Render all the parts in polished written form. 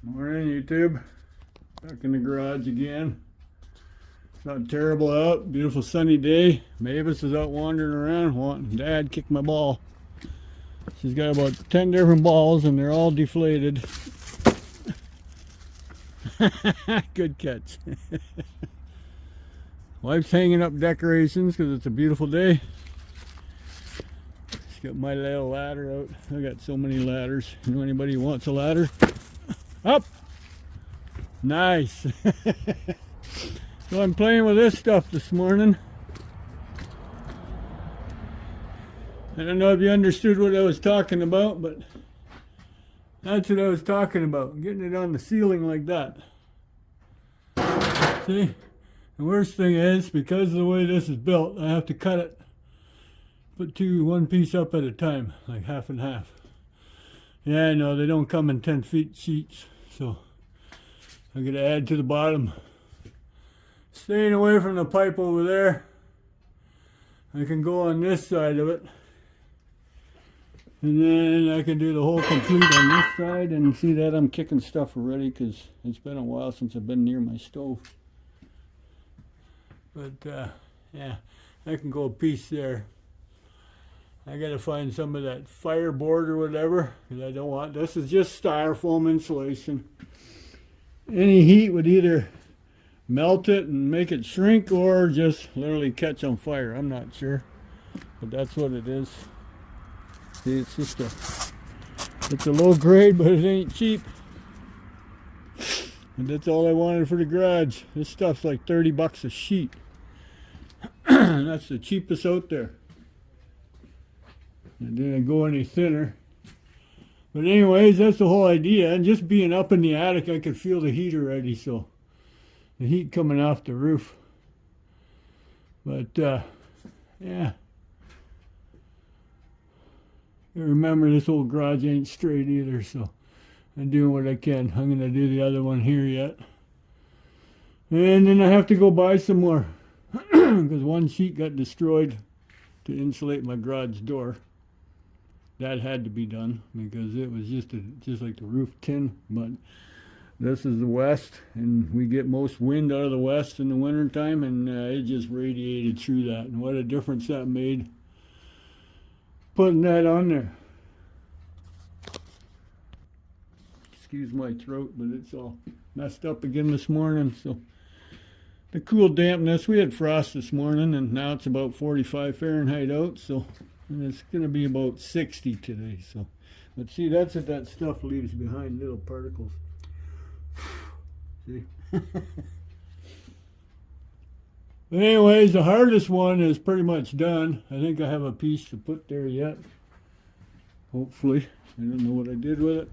Morning, YouTube. Back in the garage again. It's not terrible out. Beautiful sunny day. Mavis is out wandering around wanting Dad kick my ball. She's got about 10 different balls and they're all deflated. Good catch. Wife's hanging up decorations because it's a beautiful day. She's got my little ladder out. I got so many ladders. You know anybody who wants a ladder? Up! Nice! So I'm playing with this stuff this morning. I don't know if you understood what I was talking about, but that's what I was talking about. Getting it on the ceiling like that. See? The worst thing is, because of the way this is built, I have to cut it. Put one piece up at a time, like half and half. Yeah, I know, they don't come in 10 feet sheets, so I'm going to add to the bottom. Staying away from the pipe over there. I can go on this side of it. And then I can do the whole complete on this side. And see that I'm kicking stuff already because it's been a while since I've been near my stove. But yeah, I can go a piece there. I gotta find some of that fireboard or whatever, because I don't want, this is just styrofoam insulation. Any heat would either melt it and make it shrink or just literally catch on fire. I'm not sure, but that's what it is. See, it's just it's a low grade, but it ain't cheap. And that's all I wanted for the garage. This stuff's like 30 bucks a sheet. That's the cheapest out there. It didn't go any thinner. But anyways, that's the whole idea. And just being up in the attic, I could feel the heat already, so the heat coming off the roof. But yeah. Remember, this old garage ain't straight either, so I'm doing what I can. I'm gonna do the other one here yet. And then I have to go buy some more. Because one sheet got destroyed to insulate my garage door. That had to be done because it was just like the roof tin. But this is the west, and we get most wind out of the west in the wintertime, and it just radiated through that. And what a difference that made putting that on there. Excuse my throat, but it's all messed up again this morning. So the cool dampness, we had frost this morning, and now it's about 45 Fahrenheit out, so and it's going to be about 60 today. So, but see, that's what that stuff leaves behind, little particles. See? But anyways, the hardest one is pretty much done. I think I have a piece to put there yet. Hopefully. I don't know what I did with it.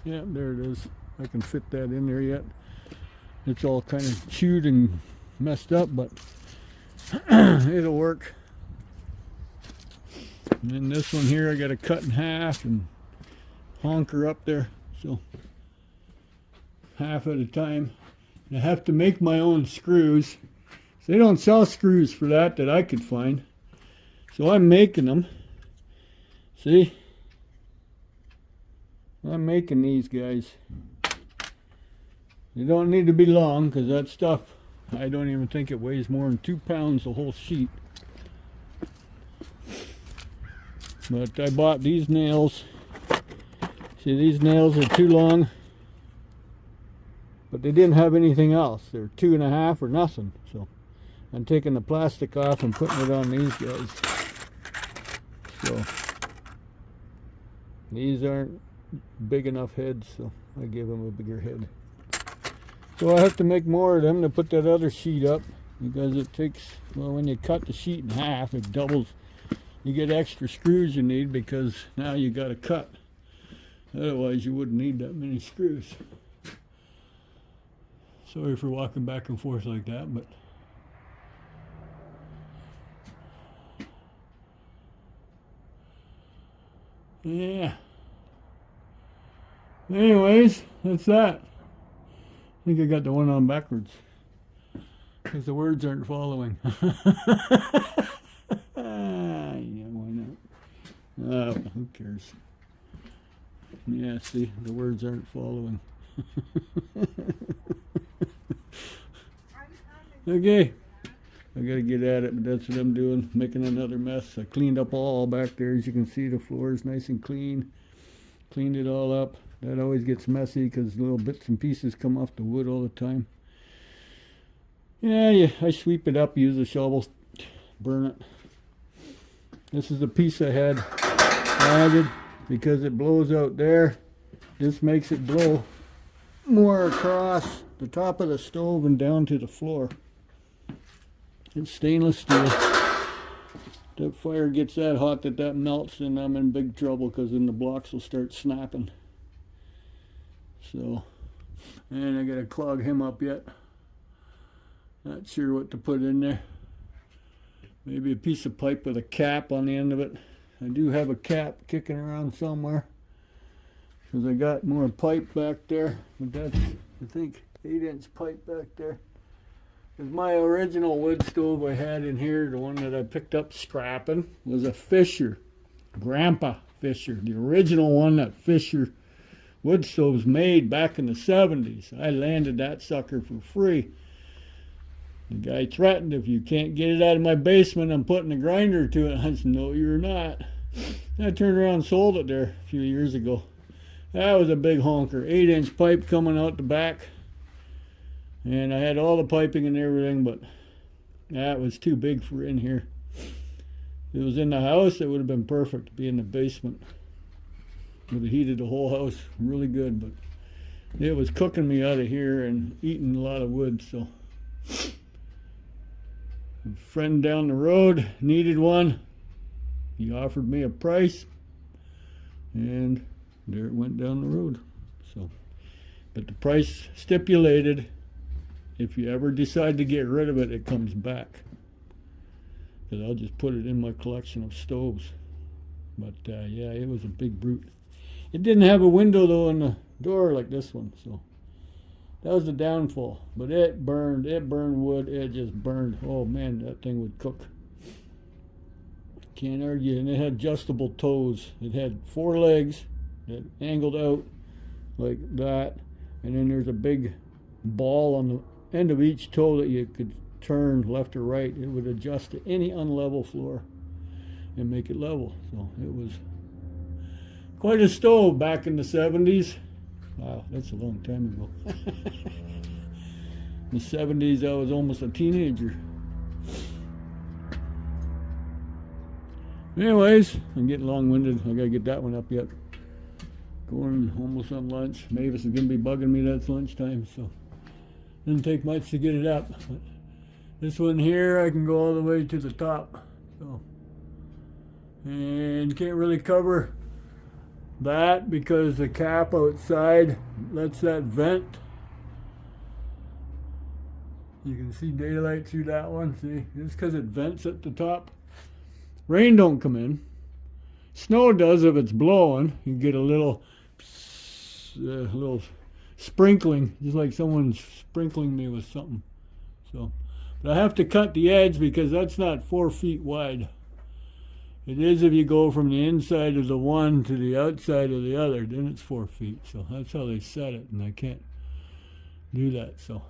Yeah, there it is. I can fit that in there yet. It's all kind of chewed and messed up, but it'll work. And then this one here I got to cut in half and honker up there, so half at a time. And I have to make my own screws. They don't sell screws for that I could find, so I'm making them. See, I'm making these guys. They don't need to be long because that stuff, I don't even think it weighs more than 2 pounds, the whole sheet. But I bought these nails. See, these nails are too long, but they didn't have anything else. They're 2.5 or nothing. So I'm taking the plastic off and putting it on these guys. So these aren't big enough heads, so I gave them a bigger head. So I have to make more of them to put that other sheet up, because it takes, well, when you cut the sheet in half, it doubles. You get extra screws you need because now you got to cut. Otherwise you wouldn't need that many screws. Sorry for walking back and forth like that, but yeah. Anyways, that's that. I think I got the one on backwards because the words aren't following. Yeah, why not? Who cares? Yeah, see, the words aren't following. Okay. I gotta get at it, but that's what I'm doing, making another mess. I cleaned up all back there. As you can see, the floor is nice and clean. Cleaned it all up. That always gets messy because little bits and pieces come off the wood all the time. Yeah, I sweep it up, use a shovel, burn it. This is the piece I had added because it blows out there. This makes it blow more across the top of the stove and down to the floor. It's stainless steel. That fire gets that hot that melts, and I'm in big trouble because then the blocks will start snapping. So, and I gotta clog him up yet. Not sure what to put in there. Maybe a piece of pipe with a cap on the end of it. I do have a cap kicking around somewhere because I got more pipe back there, but that's, I think, 8-inch pipe back there. Because my original wood stove I had in here, the one that I picked up scrapping, was a Fisher, Grandpa Fisher, the original one that Fisher wood stoves made back in the 70s. I landed that sucker for free. The guy threatened, if you can't get it out of my basement, I'm putting a grinder to it. I said, no, you're not. I turned around and sold it there a few years ago. That was a big honker, 8-inch pipe coming out the back. And I had all the piping and everything, but that was too big for in here. If it was in the house, it would have been perfect to be in the basement. It would have heated the whole house really good, but it was cooking me out of here and eating a lot of wood, so. A friend down the road needed one. He offered me a price, and there it went down the road. So, but the price stipulated, if you ever decide to get rid of it, it comes back. Because I'll just put it in my collection of stoves. But yeah, it was a big brute. It didn't have a window though in the door like this one, so that was the downfall. But it burned wood, it just burned. Oh man, that thing would cook. Can't argue. And it had adjustable toes. It had 4 legs that angled out like that, and then there's a big ball on the end of each toe that you could turn left or right. It would adjust to any unlevel floor and make it level. So it was quite a stove back in the 70s. Wow, that's a long time ago. In the 70s, I was almost a teenager. Anyways, I'm getting long-winded. I gotta get that one up yet. Going almost on lunch. Mavis is gonna be bugging me that it's lunchtime, so didn't take much to get it up. But this one here, I can go all the way to the top. So, and can't really cover that because the cap outside lets that vent. You can see daylight through that one. See, it's because it vents at the top. Rain don't come in. Snow does if it's blowing. You get a little sprinkling, just like someone's sprinkling me with something. So, but I have to cut the edge because that's not 4 feet wide. It is if you go from the inside of the one to the outside of the other, then it's 4 feet. So that's how they set it, and I can't do that. So,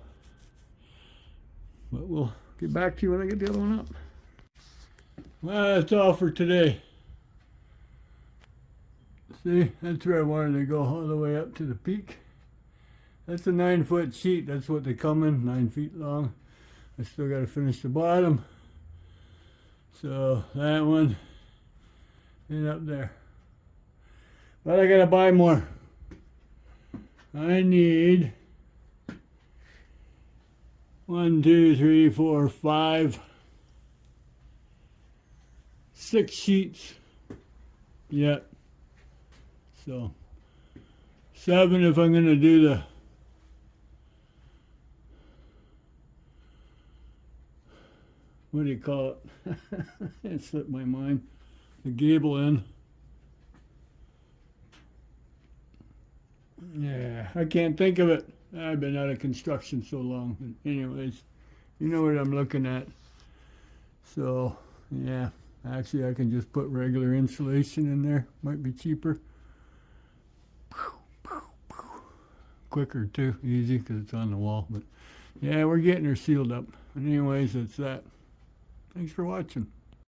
but we'll get back to you when I get the other one up. Well, that's all for today. See, that's where I wanted to go, all the way up to the peak. That's a 9-foot sheet. That's what they come in, 9 feet long. I still got to finish the bottom. So that one and up there. But I got to buy more. I need 1, 2, 3, 4, 5, 6 sheets yet. So 7 if I'm going to do the what do you call it? It slipped my mind. The gable end. Yeah, I can't think of it. I've been out of construction so long. But anyways, you know what I'm looking at. So, yeah. Actually, I can just put regular insulation in there. Might be cheaper. quicker too, easy because it's on the wall. But yeah, we're getting her sealed up. And anyways, that's that. Thanks for watching.